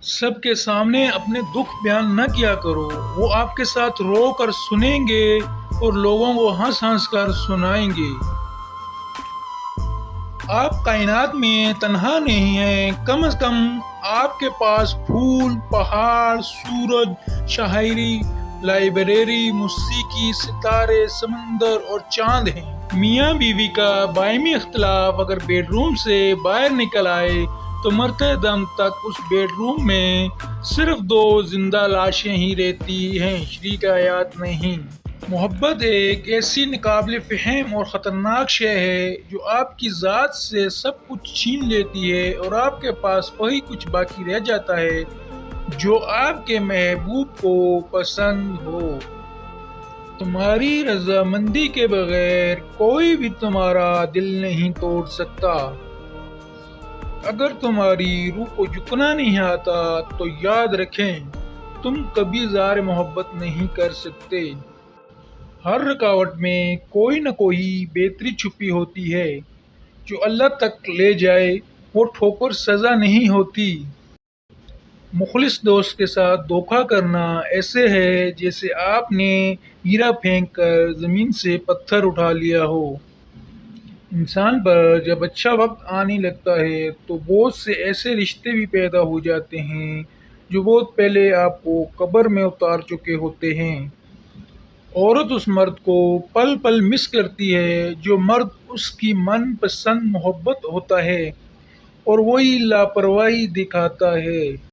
سب کے سامنے اپنے دکھ بیان نہ کیا کرو، وہ آپ کے ساتھ رو کر سنیں گے اور لوگوں کو ہنس ہنس کر سنائیں گے۔ آپ کائنات میں تنہا نہیں ہیں، کم از کم آپ کے پاس پھول، پہاڑ، سورج، شاعری، لائبریری، موسیقی، ستارے، سمندر اور چاند ہیں۔ میاں بیوی کا باہمی اختلاف اگر بیڈ روم سے باہر نکل آئے تو مرتے دم تک اس بیڈ روم میں صرف دو زندہ لاشیں ہی رہتی ہیں، شریک حیات نہیں۔ محبت ایک ایسی ناقابل فہم اور خطرناک شے ہے جو آپ کی ذات سے سب کچھ چھین لیتی ہے اور آپ کے پاس وہی کچھ باقی رہ جاتا ہے جو آپ کے محبوب کو پسند ہو۔ تمہاری رضامندی کے بغیر کوئی بھی تمہارا دل نہیں توڑ سکتا۔ اگر تمہاری روح کو جھکنا نہیں آتا تو یاد رکھیں تم کبھی اظہار محبت نہیں کر سکتے۔ ہر رکاوٹ میں کوئی نہ کوئی بہتری چھپی ہوتی ہے جو اللہ تک لے جائے، وہ ٹھوکر سزا نہیں ہوتی۔ مخلص دوست کے ساتھ دھوکہ کرنا ایسے ہے جیسے آپ نے ہیرا پھینک کر زمین سے پتھر اٹھا لیا ہو۔ انسان پر جب اچھا وقت آنے لگتا ہے تو بہت سے ایسے رشتے بھی پیدا ہو جاتے ہیں جو بہت پہلے آپ کو قبر میں اتار چکے ہوتے ہیں۔ عورت اس مرد کو پل پل مس کرتی ہے جو مرد اس کی من پسند محبت ہوتا ہے اور وہی لاپرواہی دکھاتا ہے۔